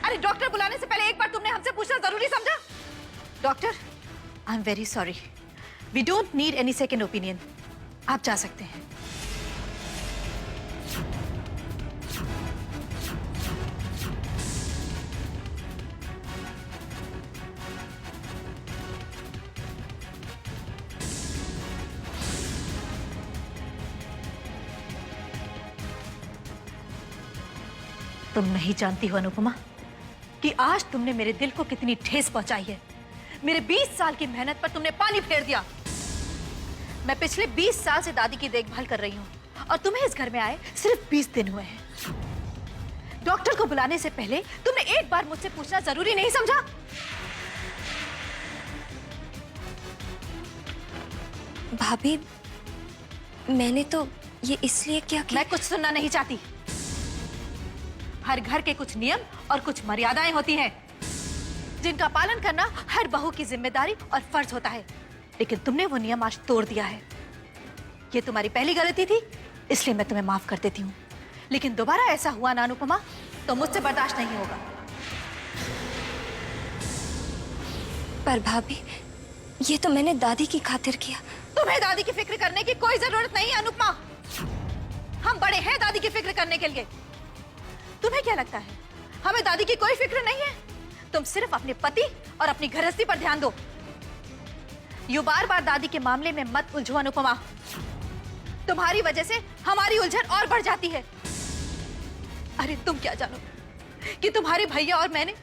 अरे डॉक्टर बुलाने से पहले एक बार तुमने हमसे पूछना जरूरी समझा? Doctor, I am very sorry, we don't need any second opinion. आप जा सकते हैं। तुम नहीं जानती हो अनुपमा कि आज तुमने मेरे दिल को कितनी ठेस पहुंचाई है। मेरे 20 साल की मेहनत पर तुमने पानी फेर दिया। मैं पिछले 20 साल से दादी की देखभाल कर रही हूं और तुम्हें इस घर में आए सिर्फ 20 दिन हुए हैं। डॉक्टर को बुलाने से पहले तुमने एक बार मुझसे पूछना जरूरी नहीं समझा? भाभी, मैंने तो ये इसलिए क्या किया? मैं कुछ सुनना नहीं चाहती। हर घर के कुछ नियम और कुछ मर्यादाएं होती हैं, जिनका पालन करना हर बहू की जिम्मेदारी और फर्ज होता है। लेकिन तुमने वो नियम आज तोड़ दिया है। ये तुम्हारी पहली गलती थी, इसलिए मैं तुम्हें माफ कर देती हूँ। लेकिन दोबारा ऐसा हुआ ना अनुपमा, तो मुझसे बर्दाश्त नहीं होगा। पर भाभी, ये तो मैंने दादी की खातिर किया। तुम्हें दादी की फिक्र करने की कोई जरूरत नहीं है अनुपमा। हम बड़े हैं दादी की फिक्र करने के लिए। तुम्हें क्या लगता है हमें दादी की कोई फिक्र नहीं है? तुम सिर्फ अपने पति और अपनी गृहस्थी पर ध्यान दो। यू बार बार दादी के मामले में मत उलझो अनुपमा। तुम्हारी वजह से हमारी उलझन और बढ़ जाती है। अरे तुम क्या जानो कि तुम्हारे भैया और मैंने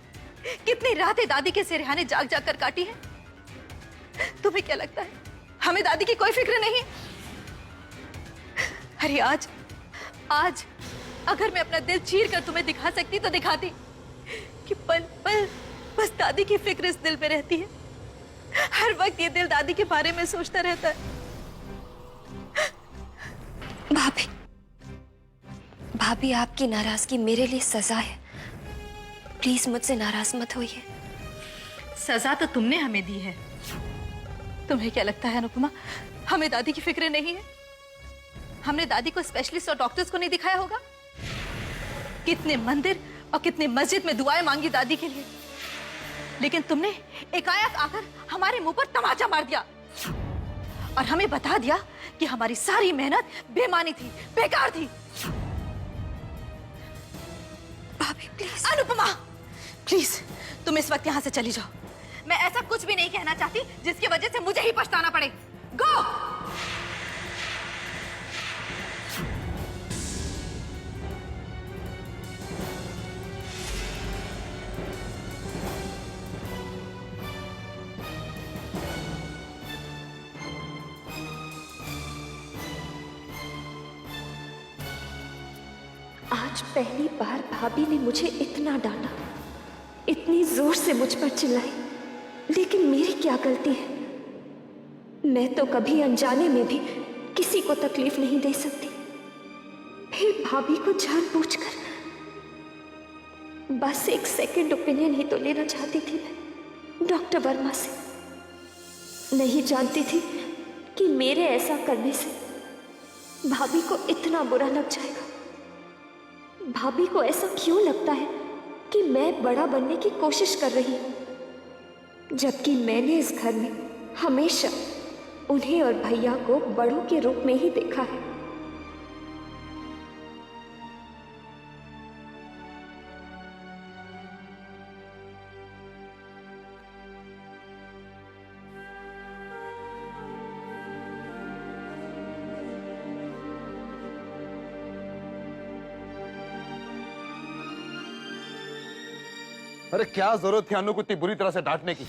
कितनी रातें दादी के सिरहाने जाग जाग कर काटी है। तुम्हें क्या लगता है हमें दादी की कोई फिक्र नहीं? अरे आज अगर मैं अपना दिल चीर कर तुम्हें दिखा सकती तो दिखाती कि पल पल बस दादी की फिक्र इस दिल पे रहती है। हर वक्त ये दिल दादी के बारे में सोचता रहता है। भाभी, आपकी नाराजगी मेरे लिए सजा है। प्लीज मुझसे नाराज मत होइए। सजा तो तुमने हमें दी है। तुम्हें क्या लगता है अनुपमा हमें दादी की फिक्र नहीं है? हमने दादी को स्पेशलिस्ट और डॉक्टर्स को नहीं दिखाया होगा? कितने मंदिर और कितने मस्जिद में दुआएं मांगी दादी के लिए, लेकिन तुमने एकाएक आकर हमारे मुंह पर तमाचा मार दिया और हमें बता दिया कि हमारी सारी मेहनत बेमानी थी, बेकार थी। भाभी प्लीज। अनुपमा प्लीज, तुम इस वक्त यहाँ से चली जाओ। मैं ऐसा कुछ भी नहीं कहना चाहती जिसकी वजह से मुझे ही पछताना पड़े। गो! आज पहली बार भाभी ने मुझे इतना डांटा, इतनी जोर से मुझ पर चिल्लाई, लेकिन मेरी क्या गलती है? मैं तो कभी अनजाने में भी किसी को तकलीफ नहीं दे सकती। फिर भाभी को जानबूझकर बस एक सेकंड ओपिनियन ही तो लेना चाहती थी मैं डॉक्टर वर्मा से। नहीं जानती थी कि मेरे ऐसा करने से भाभी को इतना बुरा लग जाएगा। भाभी को ऐसा क्यों लगता है कि मैं बड़ा बनने की कोशिश कर रही हूं, जबकि मैंने इस घर में हमेशा उन्हें और भैया को बड़ों के रूप में ही देखा है। अरे क्या जरूरत थी अनु को इतनी बुरी तरह से डांटने की?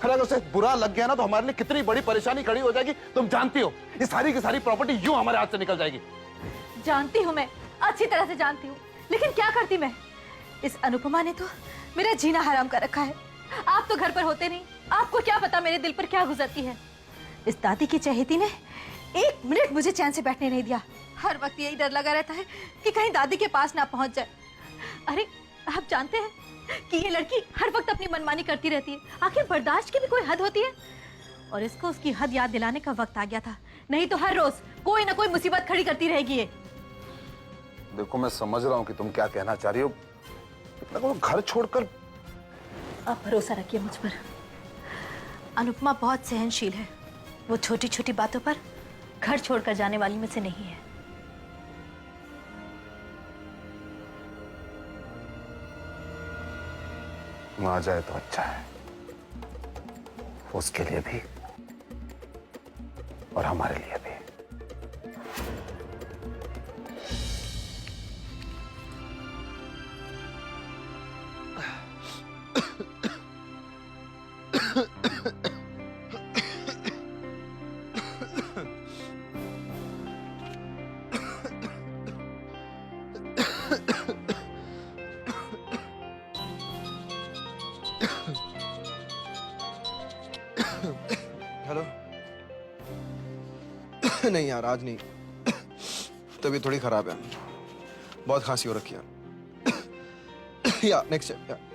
अरे अगर उसे बुरा लग गया ना तो हमारे लिए कितनी बड़ी परेशानी खड़ी हो जाएगी तुम जानती हो। ये सारी की सारी प्रॉपर्टी यूं हमारे हाथ से निकल जाएगी। जानती हूँ, मैं अच्छी तरह से जानती हूँ, लेकिन क्या करती मैं? इस अनुपमा ने तो मेरा जीना हराम कर रखा है। आप तो घर पर होते नहीं, आपको क्या पता मेरे दिल पर क्या गुजरती है। इस दादी की चहेती ने एक मिनट मुझे चैन से बैठने नहीं दिया। हर वक्त यही डर लगा रहता है कि कहीं दादी के पास ना पहुंच जाए। अरे आप जानते हैं कि ये लड़की हर वक्त अपनी मनमानी करती रहती है। आखिर बर्दाश्त की भी कोई हद होती है? और इसको उसकी हद याद दिलाने का वक्त आ गया था, नहीं तो हर रोज कोई ना कोई मुसीबत खड़ी करती रहेगी ये। देखो मैं समझ रहा हूँ कि तुम क्या कहना चाह रही हो, वो घर छोड़कर। आप भरोसा रखिए मुझ पर। अनुपमा बहुत सहनशील है। वो छोटी छोटी बातों पर घर छोड़कर जाने वाली में से नहीं है। वो आ जाए तो अच्छा है, उसके लिए भी और हमारे लिए भी। हेलो। नहीं यार, आज नहीं। तबीयत थोड़ी खराब है, बहुत खांसी हो रखी है। या नेक्स्ट टाइम।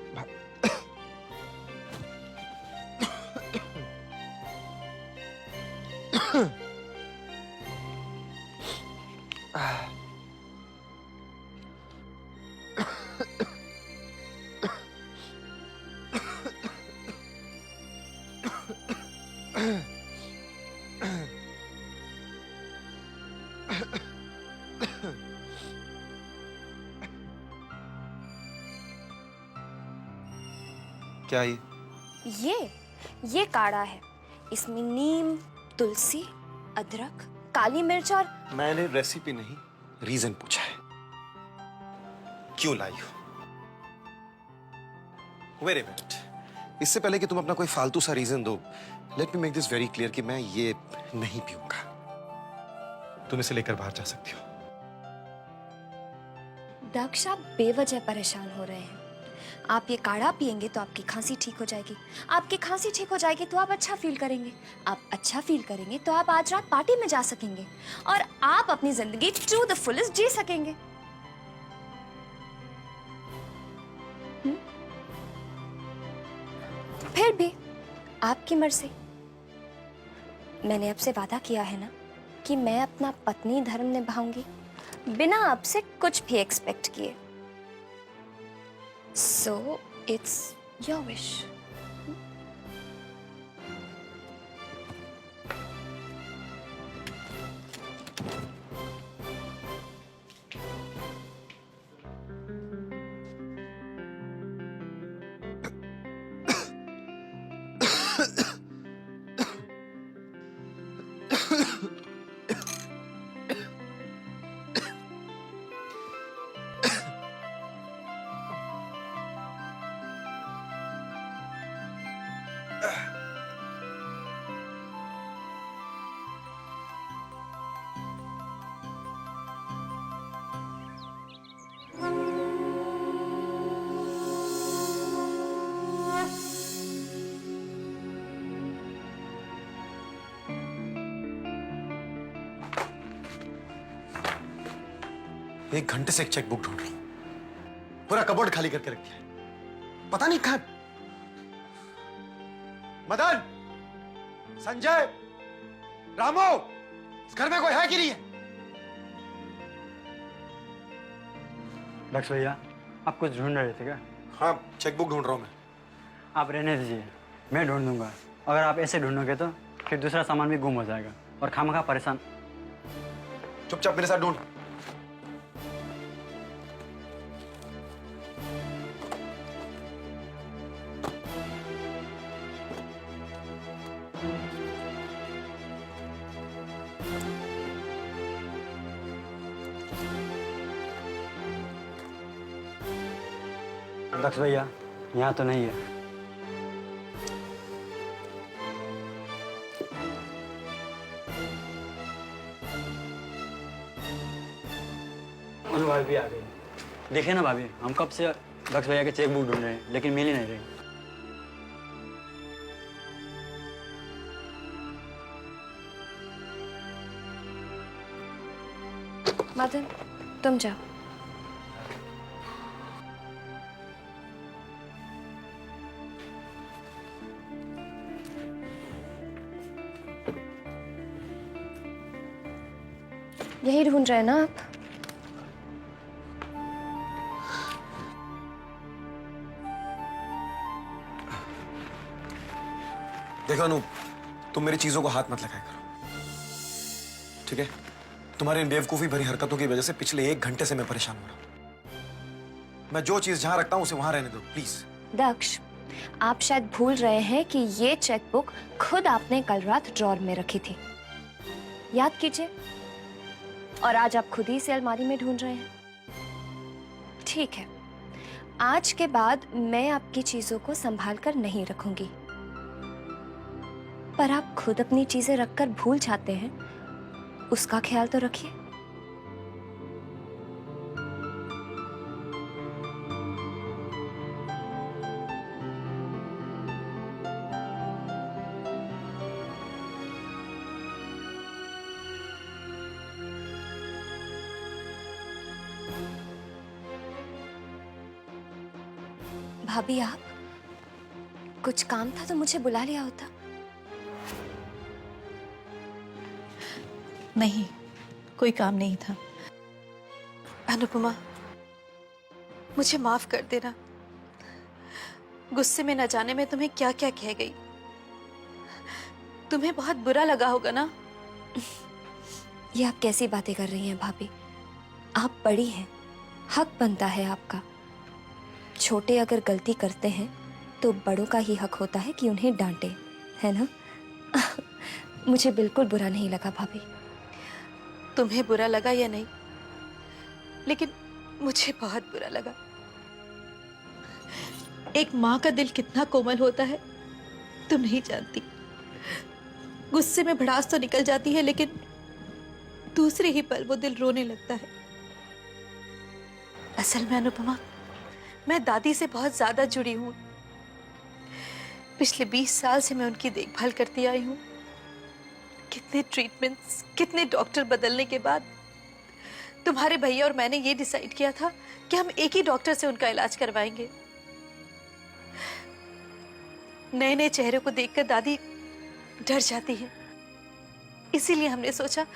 क्या ये काढ़ा है। इसमें नीम, तुलसी, अदरक, काली मिर्च और। मैंने रेसिपी नहीं, रीजन पूछा है। क्यों लाई हो? वेट अ मिनट, इससे पहले कि तुम अपना कोई फालतू सा रीजन दो, let me make this very clear कि मैं ये नहीं पीऊंगा। तुम इसे लेकर बाहर जा सकती हो। दक्ष, आप बेवजह परेशान हो रहे हैं। आप ये काढ़ा पिएंगे तो आपकी खांसी ठीक हो जाएगी। आपकी खांसी ठीक हो जाएगी तो आप अच्छा फील करेंगे। आप अच्छा फील करेंगे तो आप आज रात पार्टी में जा सकेंगे और आप अपनी जिंदगी टू द फुलेस्ट जी सकेंगे। फिर भी आपकी मर्जी। मैंने आपसे वादा किया है ना कि मैं अपना पत्नी धर्म निभाऊंगी, बिना आपसे कुछ भी एक्सपेक्ट किए। So it's your wish. एक घंटे से एक चेकबुक ढूंढ रहा हूं, पूरा कबोर्ड खाली करके रख दिया है, पता नहीं कहां। मदन, संजय, रामो, इस घर में कोई है कि नहीं है? दक्ष भैया, आप कुछ ढूंढ रहे थे क्या? हाँ, चेकबुक ढूंढ रहा हूं मैं। आप रहने दीजिए, मैं ढूंढ दूंगा। अगर आप ऐसे ढूंढोगे तो फिर दूसरा सामान भी गुम हो जाएगा और खामखा परेशान। चुपचाप मेरे साथ ढूंढ। दक्ष भैया, यहाँ तो नहीं है। अनु भाभी आ गई। देखिए ना भाभी, हम कब से दक्ष भैया के चेकबुक ढूंढ रहे हैं लेकिन मिल ही नहीं रही। मदन, तुम जाओ। यही ढूंढ रहे हैं ना आप? देखो अनु, तुम मेरी चीजों को हाथ मत लगाया करो, ठीक है? तुम्हारी इन बेवकूफी भरी हरकतों की वजह से पिछले 1 घंटे से मैं परेशान हो रहा हूं। मैं जो चीज जहां रखता हूं उसे वहां रहने दो प्लीज। दक्ष, आप शायद भूल रहे हैं कि ये चेकबुक खुद आपने कल रात ड्रॉर में रखी थी। याद कीजिए। और आज आप खुद ही इसे अलमारी में ढूंढ रहे हैं। ठीक है, आज के बाद मैं आपकी चीजों को संभाल कर नहीं रखूंगी, पर आप खुद अपनी चीजें रखकर भूल जाते हैं, उसका ख्याल तो रखिए। भाभी, आप कुछ काम था तो मुझे बुला लिया होता। नहीं, कोई काम नहीं था। अनुपमा, मुझे माफ कर देना। गुस्से में न जाने में तुम्हें क्या क्या कह गई। तुम्हें बहुत बुरा लगा होगा ना? ये आप कैसी बातें कर रही हैं भाभी? आप बड़ी हैं, हक बनता है आपका। छोटे अगर गलती करते हैं तो बड़ों का ही हक होता है कि उन्हें डांटे, है ना? मुझे बिल्कुल बुरा नहीं लगा भाभी। तुम्हें बुरा लगा या नहीं, लेकिन मुझे बहुत बुरा लगा। एक माँ का दिल कितना कोमल होता है तुम नहीं जानती। गुस्से में भड़ास तो निकल जाती है, लेकिन दूसरे ही पल वो दिल रोने लगता है। असल में अनुपमा, मैं दादी से बहुत ज्यादा जुड़ी हूँ। पिछले 20 साल से मैं उनकी देखभाल करती आई हूँ। कितने ट्रीटमेंट्स, कितने डॉक्टर बदलने के बाद तुम्हारे भैया और मैंने ये डिसाइड किया था कि हम एक ही डॉक्टर से उनका इलाज करवाएंगे। नए नए चेहरे को देखकर दादी डर जाती है, इसीलिए हमने सोचा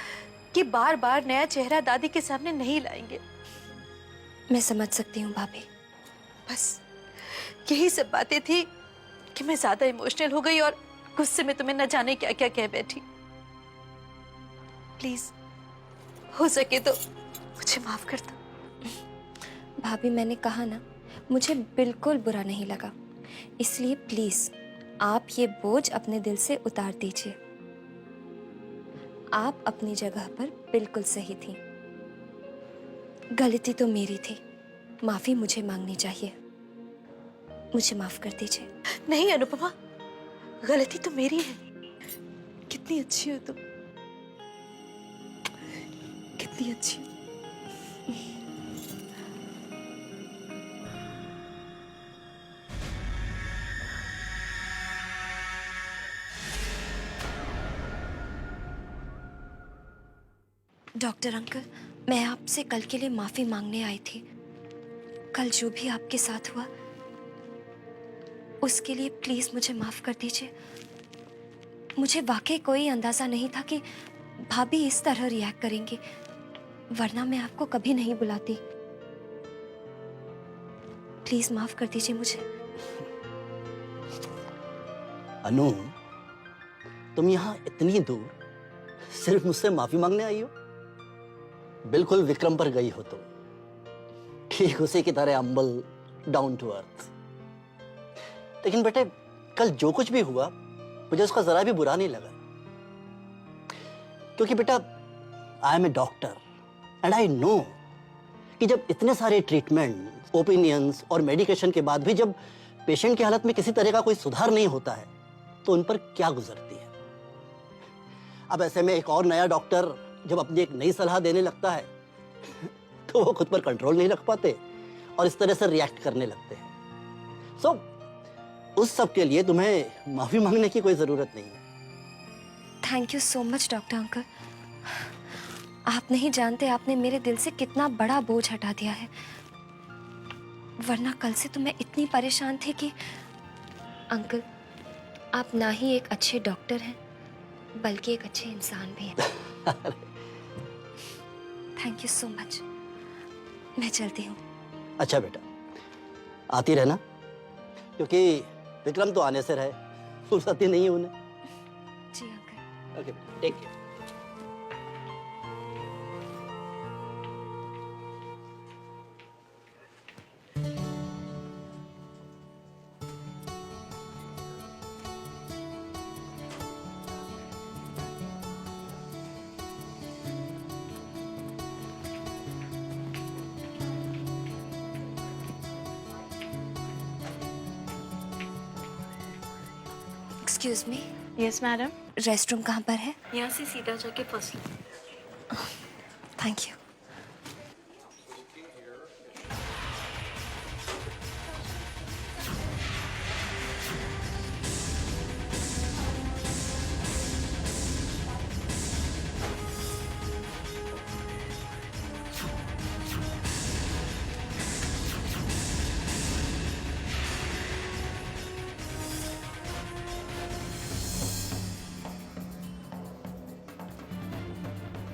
कि बार बार नया चेहरा दादी के सामने नहीं लाएंगे। मैं समझ सकती हूँ भाभी। बस यही सब बातें थी कि मैं ज्यादा इमोशनल हो गई और गुस्से में तुम्हें न जाने क्या क्या कह बैठी। प्लीज, हो सके तो मुझे माफ कर दो। भाभी, मैंने कहा ना, मुझे बिल्कुल बुरा नहीं लगा। इसलिए प्लीज आप ये बोझ अपने दिल से उतार दीजिए। आप अपनी जगह पर बिल्कुल सही थी। गलती तो मेरी थी, माफी मुझे मांगनी चाहिए। मुझे माफ कर दीजिए। नहीं अनुपमा, गलती तो मेरी है। कितनी अच्छी हो तुम, कितनी अच्छी हो। डॉक्टर अंकल, मैं आपसे कल के लिए माफी मांगने आई थी। कल जो भी आपके साथ हुआ उसके लिए प्लीज मुझे माफ कर दीजिए। मुझे वाकई कोई अंदाजा नहीं था कि भाभी इस तरह रिएक्ट करेंगी, वरना मैं आपको कभी नहीं बुलाती। प्लीज माफ कर दीजिए मुझे। अनु, तुम यहाँ इतनी दूर सिर्फ मुझसे माफी मांगने आई हो? बिल्कुल विक्रम पर गई हो तुम, ठीक उसी की तरह अम्बल, डाउन टू अर्थ। लेकिन बेटे, कल जो कुछ भी हुआ मुझे उसका जरा भी बुरा नहीं लगा, क्योंकि बेटा I am a doctor and I know कि जब इतने सारे ट्रीटमेंट, ओपिनियंस और मेडिकेशन के बाद भी जब पेशेंट की हालत में किसी तरह का कोई सुधार नहीं होता है तो उन पर क्या गुजरती है। अब ऐसे में एक और नया डॉक्टर जब अपनी एक नई सलाह देने लगता है तो वो खुद पर कंट्रोल नहीं रख पाते और इस तरह से रिएक्ट करने लगते हैं। सो उस सब के लिए तुम्हें माफी मांगने की कोई जरूरत नहीं है। Thank you so much doctor uncle. आप नहीं जानते आपने मेरे दिल से कितना बड़ा बोझ हटा दिया है, वरना कल से तो मैं इतनी परेशान थी कि अंकल, आप ना ही एक अच्छे डॉक्टर हैं बल्कि एक अच्छे इंसान भी हैं। Thank you so much. मैं चलती हूँ। अच्छा बेटा, आती रहना, क्योंकि विक्रम तो आने से रहे, फुर्सत ही नहीं है उन्हें। जी uncle. Okay, take care. Excuse me, yes madam. Rest room कहाँ पर है? यहाँ से सीधा जाके first. Thank you.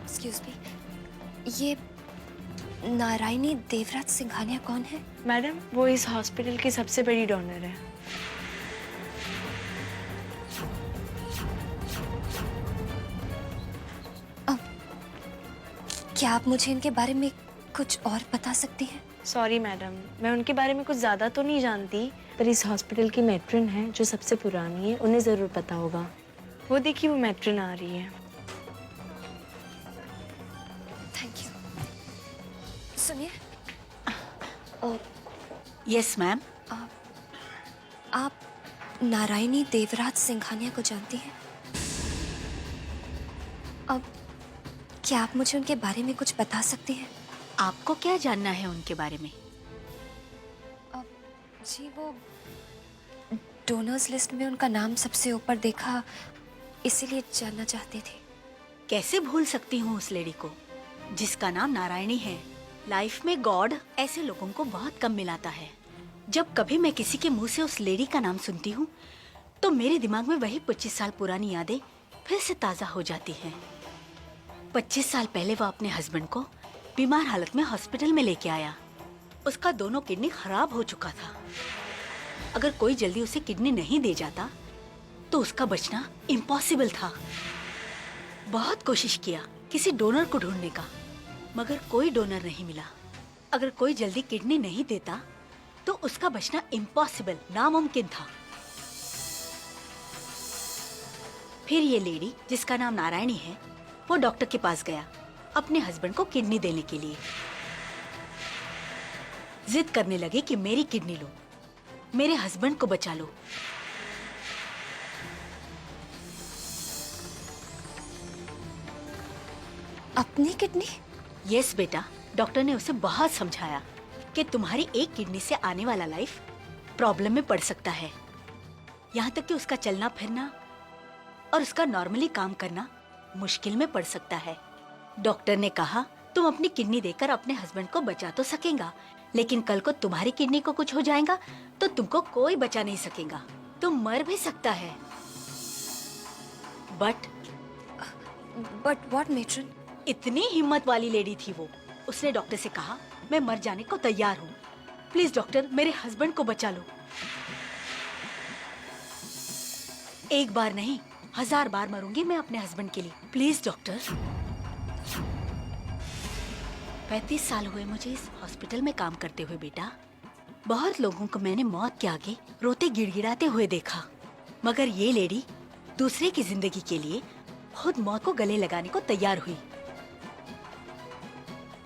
Excuse me, ये नारायणी देवराज सिंघानिया कौन है? मैडम वो इस हॉस्पिटल की सबसे बड़ी डोनर है। क्या आप मुझे इनके बारे में कुछ और बता सकती हैं? सॉरी मैडम, मैं उनके बारे में कुछ ज़्यादा तो नहीं जानती, पर इस हॉस्पिटल की मैट्रन है जो सबसे पुरानी है, उन्हें ज़रूर पता होगा। वो देखिए, वो मैट्रन आ रही है। Thank you. सुनिए, यस मैम। आप नारायणी देवराज सिंघानिया को जानती हैं? अब क्या आप मुझे उनके बारे में कुछ बता सकती हैं? आपको क्या जानना है उनके बारे में? जी, वो डोनर्स लिस्ट में उनका नाम सबसे ऊपर देखा, इसीलिए जानना चाहती थी। कैसे भूल सकती हूँ उस लेडी को जिसका नाम नारायणी है। लाइफ में गॉड ऐसे लोगों को बहुत कम मिलाता है। जब कभी मैं किसी के मुंह से उस लेडी का नाम सुनती हूँ तो मेरे दिमाग में वही 25 साल पुरानी यादें फिर से ताजा हो जाती हैं। 25 साल पहले वो अपने हस्बैंड को बीमार हालत में हॉस्पिटल में लेके आया। उसका दोनों किडनी खराब हो चुका था। अगर कोई जल्दी उसे किडनी नहीं दे जाता तो उसका बचना इम्पॉसिबल था। बहुत कोशिश किया किसी डोनर को ढूंढने का, मगर कोई डोनर नहीं मिला। अगर कोई जल्दी किडनी नहीं देता तो उसका बचना इम्पॉसिबल, नामुमकिन था। फिर ये लेडी जिसका नाम नारायणी है, वो डॉक्टर के पास गया अपने हस्बैंड को किडनी देने के लिए। जिद करने लगे कि मेरी किडनी लो, मेरे हस्बैंड को बचा लो। अपनी किडनी? यस बेटा, डॉक्टर ने उसे बहुत समझाया कि तुम्हारी एक किडनी से आने वाला लाइफ प्रॉब्लम में पड़ सकता है। यहाँ तक कि उसका चलना फिरना और उसका नॉर्मली काम करना मुश्किल में पड़ सकता है। डॉक्टर ने कहा तुम अपनी किडनी देकर अपने हस्बैंड को बचा तो सकेगा, लेकिन कल को तुम्हारी किडनी को कुछ हो जाएगा तो तुमको कोई बचा नहीं सकेगा, तुम मर भी सकता है। But what matron? इतनी हिम्मत वाली लेडी थी वो। उसने डॉक्टर से कहा मैं मर जाने को तैयार हूँ, प्लीज डॉक्टर मेरे हस्बैंड को बचा लो। एक बार नहीं 1000 बार मरूंगी मैं अपने हस्बैंड के लिए, प्लीज डॉक्टर। 35 साल हुए मुझे इस हॉस्पिटल में काम करते हुए बेटा। बहुत लोगों को मैंने मौत के आगे रोते गिड़गिड़ाते हुए देखा, मगर ये लेडी दूसरे की जिंदगी के लिए खुद मौत को गले लगाने को तैयार हुई।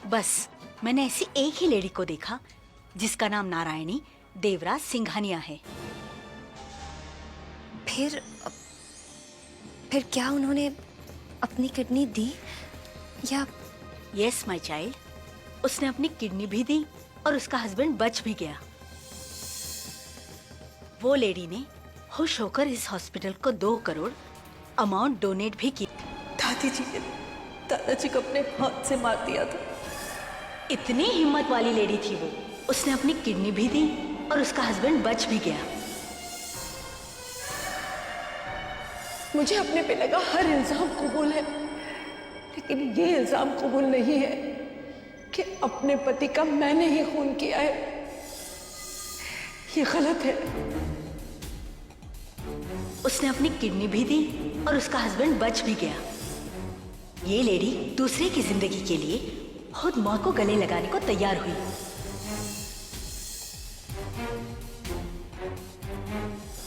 बस मैंने ऐसी एक ही लेडी को देखा जिसका नाम नारायणी देवराज सिंघानिया है। फिर क्या उन्होंने अपनी किडनी दी या? यस माय चाइल्ड, उसने अपनी किडनी भी दी और उसका हस्बैंड बच भी गया। वो लेडी ने खुश होकर इस हॉस्पिटल को 2 करोड़ अमाउंट डोनेट भी की। दादी जी ने दादाजी को अपने हाथ से मार दिया था। इतनी हिम्मत वाली लेडी थी वो। उसने अपनी किडनी भी दी और उसका हस्बैंड बच भी गया। मुझे अपने पे लगा हर इल्जाम कबूल है, लेकिन ये इल्जाम कबूल नहीं है कि अपने पति का मैंने ही खून किया है। ये गलत है। उसने अपनी किडनी भी दी और उसका हस्बैंड बच भी गया। ये लेडी दूसरे की जिंदगी के लिए खुद मौत को गले लगाने को तैयार हुई।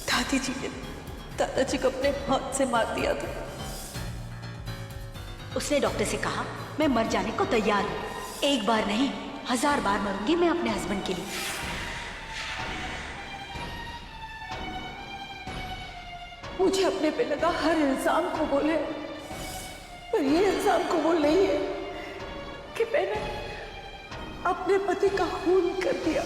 दादी जी ने दादाजी को अपने हाथ से मार दिया था। उसने डॉक्टर से कहा, मैं मर जाने को तैयार हूँ, एक बार नहीं 1000 बार मरूंगी मैं अपने हस्बैंड के लिए। मुझे अपने पे लगा हर इल्जाम कबूल है, पर ये इल्जाम कबूल नहीं है कि मैंने अपने पति का खून कर दिया।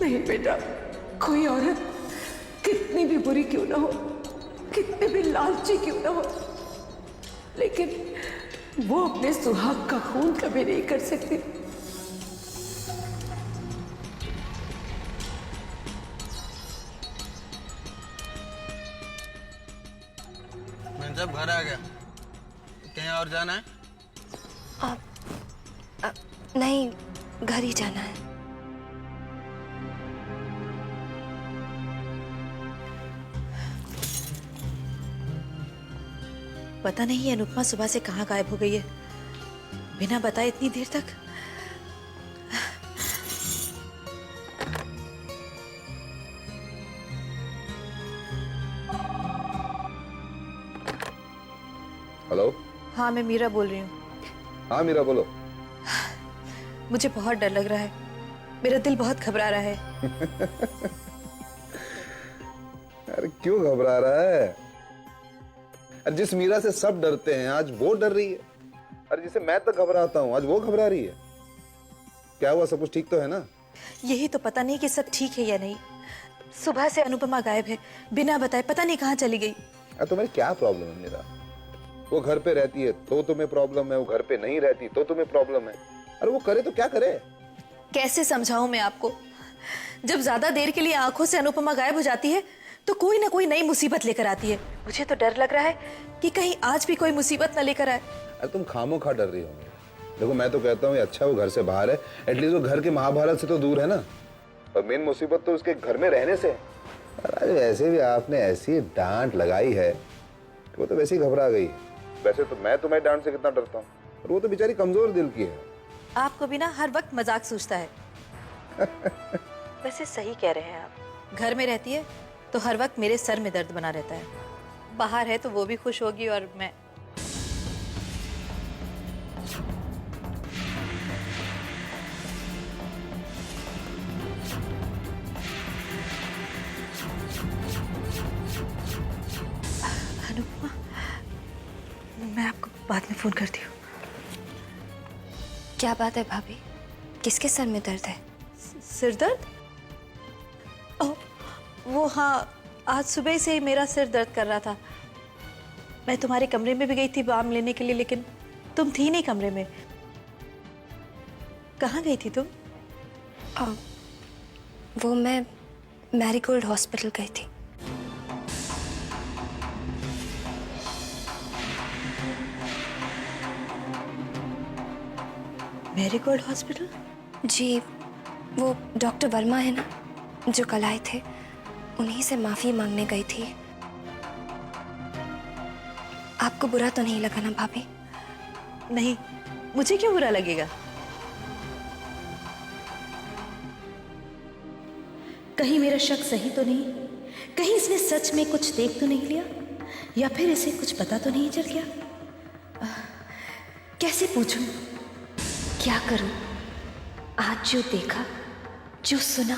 नहीं बेटा, कोई औरत कितनी भी बुरी क्यों ना हो, कितने भी लालची क्यों ना हो, लेकिन वो अपने सुहाग का खून कभी नहीं कर सकती। मैं जब घर आ गया, कहीं और जाना है? नहीं, घर ही जाना है। पता नहीं अनुपमा सुबह से कहाँ गायब हो गई है, बिना बताए इतनी देर तक। हेलो। हाँ, मैं मीरा बोल रही हूँ। हाँ मीरा बोलो। मुझे बहुत डर लग रहा है, मेरा दिल बहुत घबरा रहा है। अरे क्यों घबरा रहा है? अरे जिस मीरा से सब डरते हैं आज वो डर रही है। अरे जिसे मैं तक घबराता हूँ आज वो घबरा रही है। क्या हुआ, सब कुछ ठीक तो है ना? यही तो पता नहीं कि सब ठीक है या नहीं। सुबह से अनुपमा गायब है, बिना बताए पता नहीं कहाँ चली गई। अरे तुम्हें क्या प्रॉब्लम है मीरा? वो घर पे रहती है तो तुम्हें प्रॉब्लम है, वो घर पे नहीं रहती तो तुम्हें प्रॉब्लम है। अरे वो करे तो क्या करे? कैसे समझाऊं मैं आपको? जब ज्यादा देर के लिए आंखों से अनुपमा गायब हो जाती है तो कोई ना कोई नई मुसीबत लेकर आती है। मुझे तो डर लग रहा है कि कहीं आज भी कोई मुसीबत न लेकर आए। अरे तुम खामोखा डर रही हो। देखो मैं तो कहता हूँ अच्छा वो घर से बाहर है, एटलीस्ट वो घर के महाभारत से तो दूर है ना। और मेन मुसीबत तो उसके घर में रहने से है। अरे वैसे भी आपने ऐसी डांट लगाई है वो तो वैसे ही घबरा गई। वैसे तो मैं तुम्हारी डांट से कितना डरता हूँ, और वो तो बेचारी कमजोर दिल की है। आपको भी ना हर वक्त मजाक सूझता है। वैसे सही कह रहे हैं आप। घर में रहती है तो हर वक्त मेरे सर में दर्द बना रहता है, बाहर है तो वो भी खुश होगी और मैं। अनुपमा, मैं आपको बाद में फोन करती हूँ। क्या बात है भाभी, किसके सर में दर्द है? सिर दर्द? ओह, वो हाँ, आज सुबह से ही मेरा सिर दर्द कर रहा था। मैं तुम्हारे कमरे में भी गई थी बाम लेने के लिए, लेकिन तुम थी नहीं कमरे में। कहाँ गई थी तुम? वो मैं मैरीगोल्ड हॉस्पिटल गई थी। Marigold hospital? जी, वो डॉक्टर वर्मा है ना जो कल आए थे, उन्हीं से माफी मांगने गई थी। आपको बुरा तो नहीं लगा ना भाभी? नहीं, मुझे क्यों बुरा लगेगा? कहीं मेरा शक सही तो नहीं? कहीं इसने सच में कुछ देख तो नहीं लिया, या फिर इसे कुछ पता तो नहीं चल गया? कैसे पूछूं? क्या करूं? आज जो देखा, जो सुना,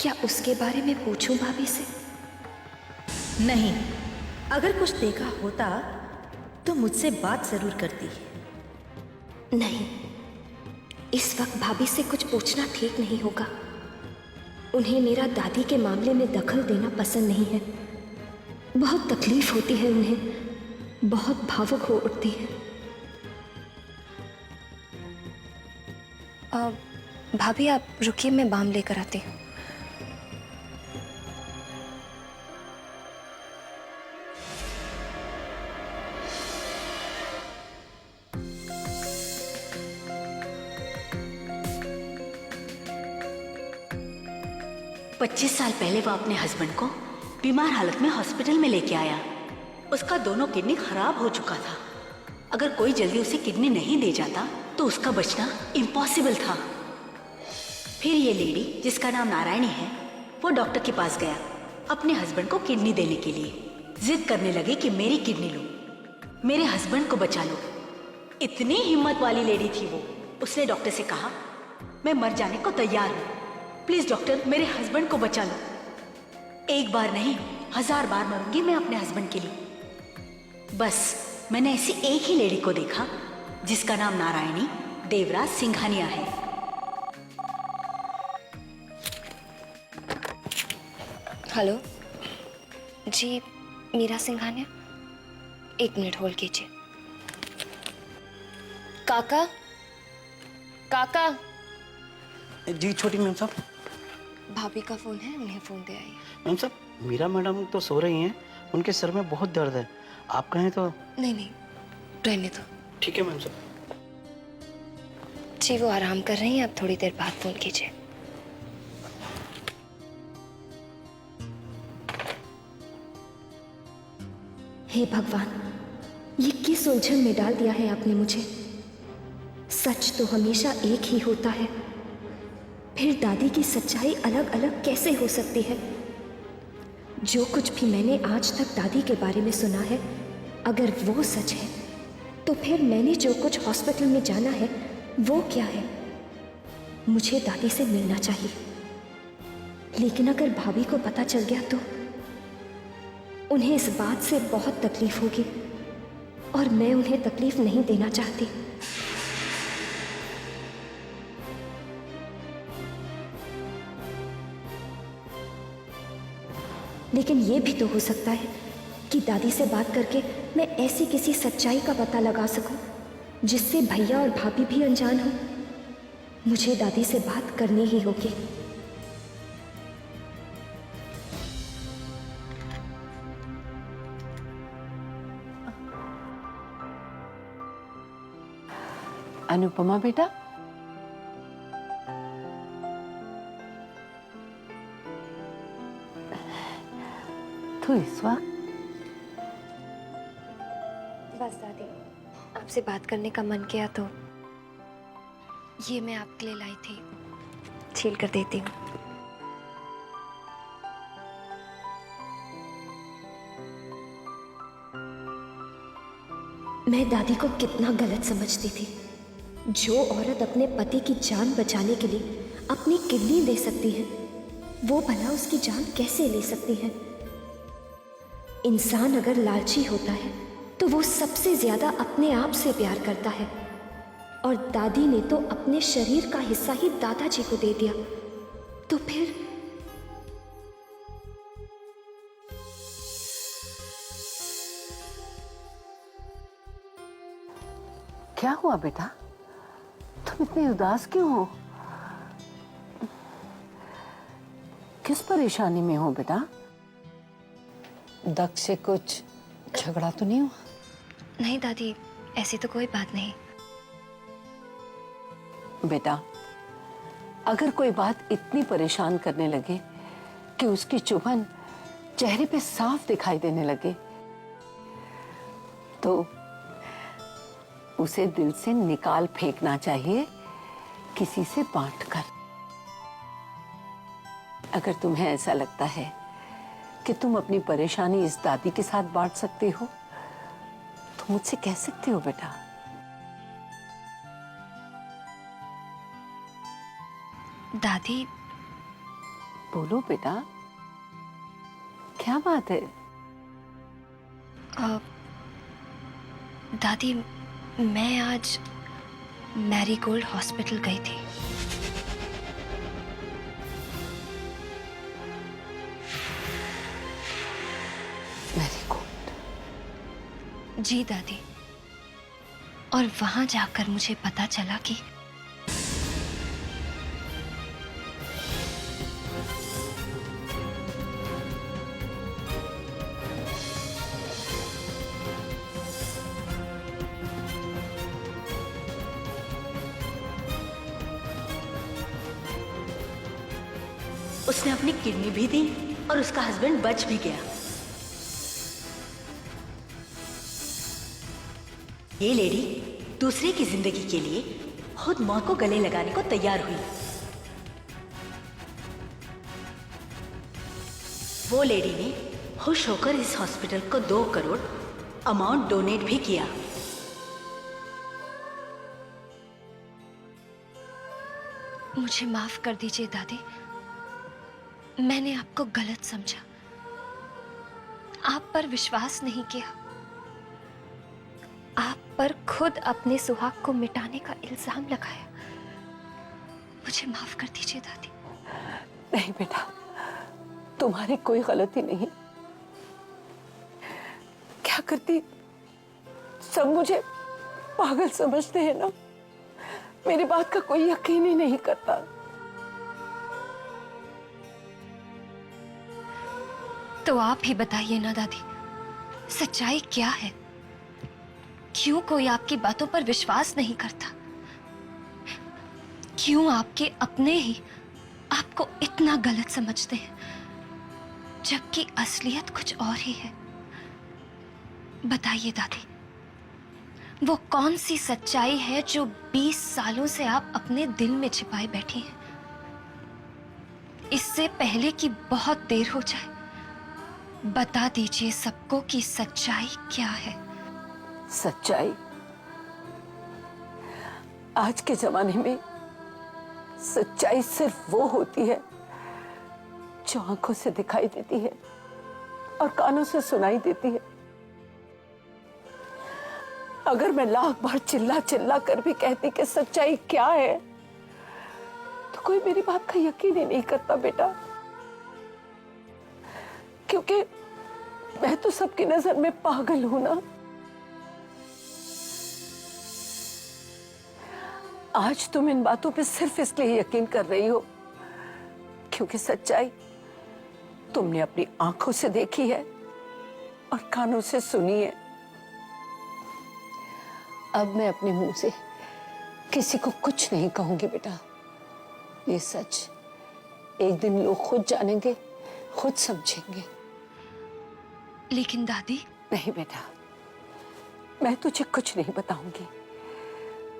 क्या उसके बारे में पूछूं भाभी से? नहीं, अगर कुछ देखा होता तो मुझसे बात जरूर करती। नहीं, इस वक्त भाभी से कुछ पूछना ठीक नहीं होगा। उन्हें मेरा दादी के मामले में दखल देना पसंद नहीं है। बहुत तकलीफ होती है उन्हें, बहुत भावुक हो उठती है। भाभी आप रुकिए, मैं बाम लेकर आती हूँ। 25 साल पहले वो अपने हस्बैंड को बीमार हालत में हॉस्पिटल में लेके आया। उसका दोनों किडनी खराब हो चुका था। अगर कोई जल्दी उसे किडनी नहीं दे जाता तो उसका बचना इम्पॉसिबल था। फिर ये लेडी जिसका नाम नारायणी है, वो डॉक्टर के पास गया अपने हस्बैंड को किडनी देने के लिए। जिद करने लगी कि मेरी किडनी लो, मेरे हस्बैंड को बचा लो। इतनी हिम्मत वाली लेडी थी वो। उसने डॉक्टर से कहा, मैं मर जाने को तैयार हूँ, प्लीज डॉक्टर मेरे हस्बैंड को बचा लो। एक बार नहीं 1000 बार मरूंगी मैं अपने हस्बैंड के लिए। बस मैंने ऐसी एक ही लेडी को देखा जिसका नाम नारायणी देवराज सिंघानिया है। हेलो जी, मीरा सिंघानिया। 1 मिनट होल्ड कीजिए। काका, काका। जी छोटी मैम साहब। भाभी का फोन है, उन्हें फोन दे आइए। मैम साहब, मीरा मैडम तो सो रही हैं, उनके सर में बहुत दर्द है। आप कहें तो। नहीं, रहने दो। ठीक है मैम साहब। जी वो आराम कर रही हैं, अब थोड़ी देर बाद फोन कीजिए। हे भगवान, ये किस उलझन में डाल दिया है आपने मुझे। सच तो हमेशा एक ही होता है, फिर दादी की सच्चाई अलग अलग कैसे हो सकती है। जो कुछ भी मैंने आज तक दादी के बारे में सुना है, अगर वो सच है तो फिर मैंने जो कुछ हॉस्पिटल में जाना है वो क्या है। मुझे दादी से मिलना चाहिए, लेकिन अगर भाभी को पता चल गया तो उन्हें इस बात से बहुत तकलीफ होगी और मैं उन्हें तकलीफ नहीं देना चाहती। लेकिन ये भी तो हो सकता है कि दादी से बात करके मैं ऐसी किसी सच्चाई का पता लगा सकूं जिससे भैया और भाभी भी अनजान हो। मुझे दादी से बात करनी ही होगी। अनुपमा बेटा, तू इस वक्त? बस दादी, आपसे बात करने का मन किया तो ये मैं आपके लिए लाई थी, छील कर देती हूँ। मैं दादी को कितना गलत समझती थी। जो औरत अपने पति की जान बचाने के लिए अपनी किडनी दे सकती है, वो भला उसकी जान कैसे ले सकती है। इंसान अगर लालची होता है तो वो सबसे ज्यादा अपने आप से प्यार करता है, और दादी ने तो अपने शरीर का हिस्सा ही दादाजी को दे दिया। तो फिर क्या हुआ बेटा? तुम इतनी उदास क्यों हो? किस परेशानी में हो बेटा? दक्ष से कुछ झगड़ा तो नहीं हुआ? नहीं दादी, ऐसी तो कोई बात नहीं। बेटा, अगर कोई बात इतनी परेशान करने लगे कि उसकी चुभन चेहरे पे साफ दिखाई देने लगे, तो उसे दिल से निकाल फेंकना चाहिए, किसी से बांटकर। अगर तुम्हें ऐसा लगता है कि तुम अपनी परेशानी इस दादी के साथ बांट सकते हो, तो मुझसे कह सकते हो बेटा। दादी। बोलो बेटा, क्या बात है? दादी, मैं आज मैरीगोल्ड हॉस्पिटल गई थी। मैरीगोल्ड? जी दादी, और वहां जाकर मुझे पता चला कि उसने अपनी किडनी भी दी और उसका हस्बैंड बच भी गया। ये लेडी दूसरे की जिंदगी के लिए खुद मौत को गले लगाने को तैयार हुई। वो लेडी ने खुश होकर इस हॉस्पिटल को 2 करोड़ अमाउंट डोनेट भी किया। मुझे माफ कर दीजिए दादी, मैंने आपको गलत समझा, आप पर विश्वास नहीं किया, आप पर खुद अपने सुहाग को मिटाने का इल्जाम लगाया। मुझे माफ कर दीजिए दादी। नहीं बेटा, तुम्हारी कोई गलती नहीं। क्या करती, सब मुझे पागल समझते हैं ना, मेरी बात का कोई यकीन ही नहीं करता। तो आप ही बताइए ना दादी, सच्चाई क्या है? क्यों कोई आपकी बातों पर विश्वास नहीं करता? क्यों आपके अपने ही आपको इतना गलत समझते हैं, जबकि असलियत कुछ और ही है? बताइए दादी, वो कौन सी सच्चाई है जो 20 सालों से आप अपने दिल में छिपाए बैठी हैं? इससे पहले कि बहुत देर हो जाए, बता दीजिए सबको कि सच्चाई क्या है। सच्चाई, आज के जमाने में सच्चाई सिर्फ वो होती है जो आंखों से दिखाई देती है और कानों से सुनाई देती है। अगर मैं लाख बार चिल्ला चिल्ला कर भी कहती कि सच्चाई क्या है, तो कोई मेरी बात का यकीन ही नहीं करता बेटा, क्योंकि मैं तो सबकी नजर में पागल हूं ना। आज तुम इन बातों पे सिर्फ इसलिए यकीन कर रही हो क्योंकि सच्चाई तुमने अपनी आंखों से देखी है और कानों से सुनी है। अब मैं अपने मुंह से किसी को कुछ नहीं कहूंगी बेटा। ये सच एक दिन लोग खुद जानेंगे, खुद समझेंगे। लेकिन दादी। नहीं बेटा, मैं तुझे कुछ नहीं बताऊंगी,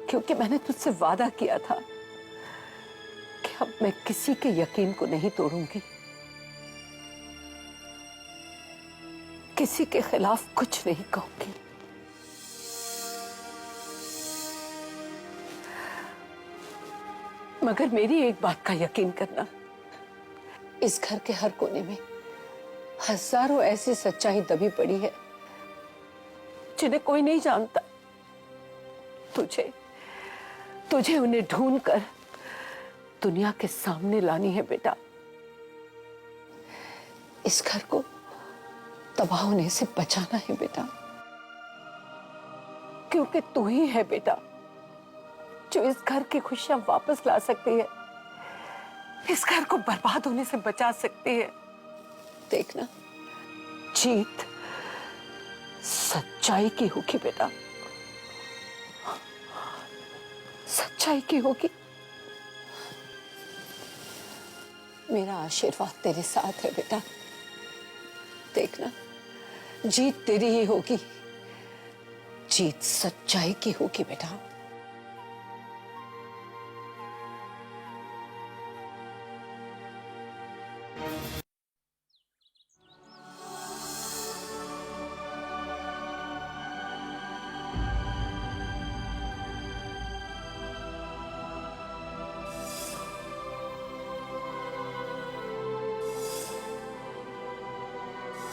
क्योंकि मैंने तुझसे वादा किया था कि अब मैं किसी के यकीन को नहीं तोड़ूंगी, किसी के खिलाफ कुछ नहीं कहूंगी। मगर मेरी एक बात का यकीन करना, इस घर के हर कोने में हजारों ऐसी सच्चाई दबी पड़ी है जिन्हें कोई नहीं जानता। तुझे उन्हें ढूंढकर दुनिया के सामने लानी है बेटा। इस घर को तबाह होने से बचाना है बेटा, क्योंकि तू ही है बेटा जो इस घर की खुशियां वापस ला सकती है, इस घर को बर्बाद होने से बचा सकती है। देखना, जीत सच्चाई की होगी बेटा, सच्चाई की होगी। मेरा आशीर्वाद तेरे साथ है बेटा। देखना, जीत तेरी ही होगी, जीत सच्चाई की होगी बेटा।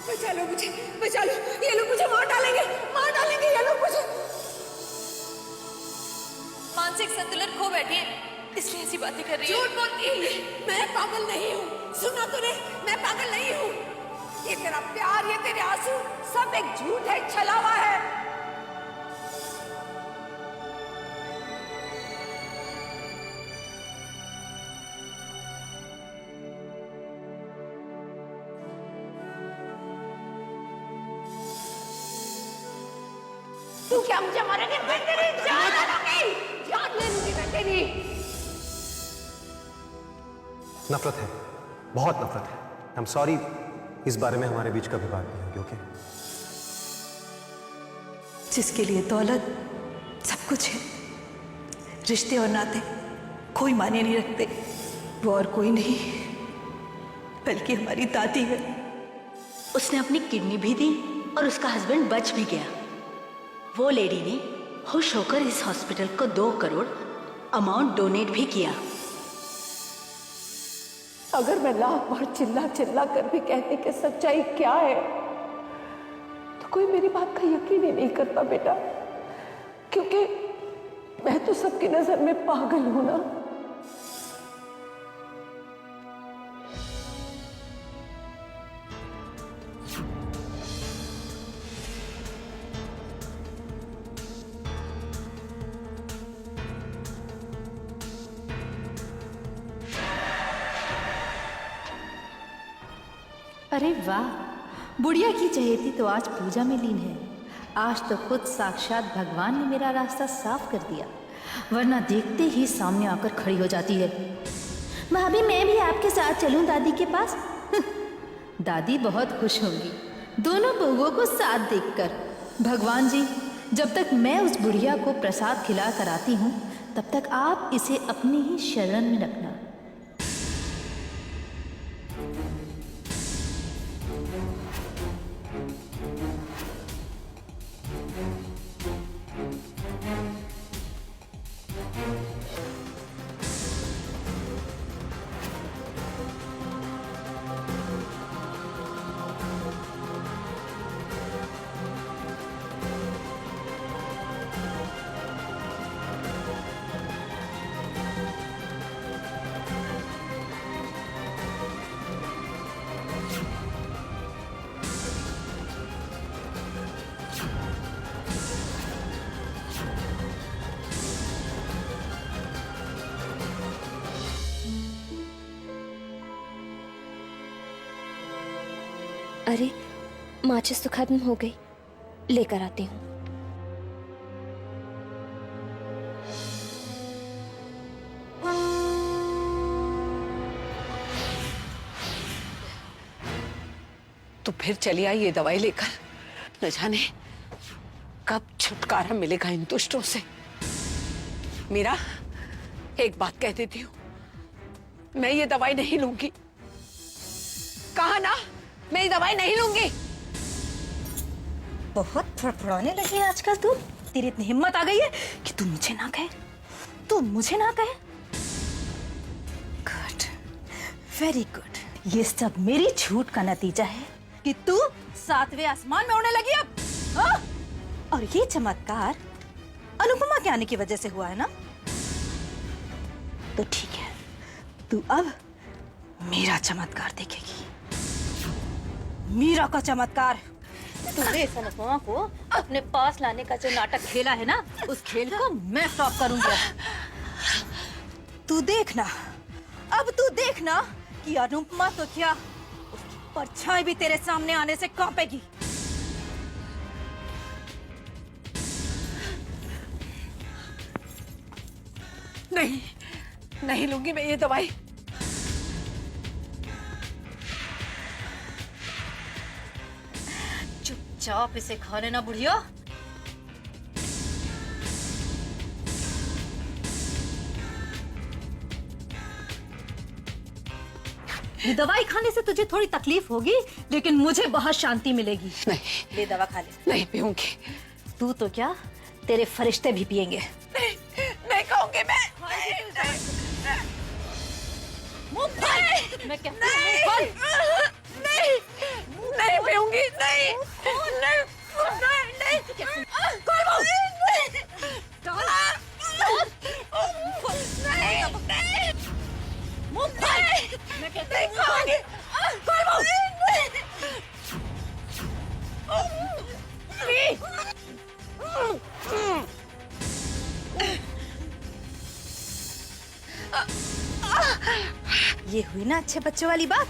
बचा लो मुझे, बचा लो, ये लोग मुझे मार डालेंगे ये लोग मुझे। मानसिक संतुलन खो बैठी है, इसलिए ऐसी बातें कर रही है। झूठ बोलती है, मैं पागल नहीं हूँ। सुना तूने, मैं पागल नहीं हूँ। ये तेरा प्यार, ये तेरे आंसू सब एक झूठ है, छलावा है। तू क्या मुझे मारेगी? मैं तेरी जान ले लूंगी, जान ले लूंगी मैं तेरी। नफरत है, बहुत नफरत है। आई एम सॉरी, इस बारे में हमारे बीच कभी बात नहीं होगी, ओके? जिसके लिए दौलत सब कुछ है, रिश्ते और नाते कोई मायने नहीं रखते, वो और कोई नहीं बल्कि हमारी दादी है। उसने अपनी किडनी भी दी और उसका हस्बैंड बच भी गया। वो लेडी ने खुश होकर इस हॉस्पिटल को 2 करोड़ अमाउंट डोनेट भी किया। अगर मैं लाख बार चिल्ला चिल्ला कर भी कहती कि सच्चाई क्या है, तो कोई मेरी बात का यकीन ही नहीं करता बेटा, क्योंकि मैं तो सबकी नजर में पागल हूं ना। अरे वाह, बुढ़िया की चहेती तो आज पूजा में लीन है। आज तो खुद साक्षात भगवान ने मेरा रास्ता साफ कर दिया, वरना देखते ही सामने आकर खड़ी हो जाती है। भाभी, मैं भी आपके साथ चलूं दादी के पास? दादी बहुत खुश होंगी दोनों बहुओं को साथ देखकर। भगवान जी, जब तक मैं उस बुढ़िया को प्रसाद खिला कर आती हूँ, तब तक आप इसे अपनी ही शरण में रखना। अरे, माचिस तो खत्म हो गई, लेकर आती हूँ। तो फिर चली आई ये दवाई लेकर, न जाने कब छुटकारा मिलेगा इन दुष्टों से। मीरा, एक बात कह देती हूँ, मैं ये दवाई नहीं लूंगी। कहा ना, मैं ये दवाई नहीं लूंगी। बहुत फड़फड़ाने लगी है आजकल तू। तेरी इतनी हिम्मत आ गई है कि तू मुझे ना कहे, तू मुझे ना कहे। Good, very good. ये सब मेरी झूठ का नतीजा है कि तू 7वें आसमान में उड़ने लगी अब। हाँ? और ये चमत्कार अनुपमा के आने की वजह से हुआ है ना? तो ठीक है, तू अब मेरा चमत्कार देखेगी। मीरा का चमत्कार। तूने इस अनुपमा को अपने पास लाने का जो नाटक खेला है ना, उस खेल को मैं स्टॉप करूंगी। तू देखना, अब तू देखना कि अनुपमा तो क्या, उसकी परछाई भी तेरे सामने आने से कांपेगी। नहीं, नहीं लूंगी मैं ये दवाई। चुपचाप इसे खा लेना बुढ़िया। ये दवाई खाने से तुझे थोड़ी तकलीफ होगी, लेकिन मुझे बहुत शांति मिलेगी। नहीं, ले दवा खा ले। नहीं पीऊंगी। तू तो क्या, तेरे फरिश्ते भी पिएंगे। नहीं, नहीं खाऊंगी मैं। मैं क्या? नहीं, नहीं, नहीं पीऊंगी। नहीं, नहीं, नहीं, ये हुई ना अच्छे बच्चों वाली बात।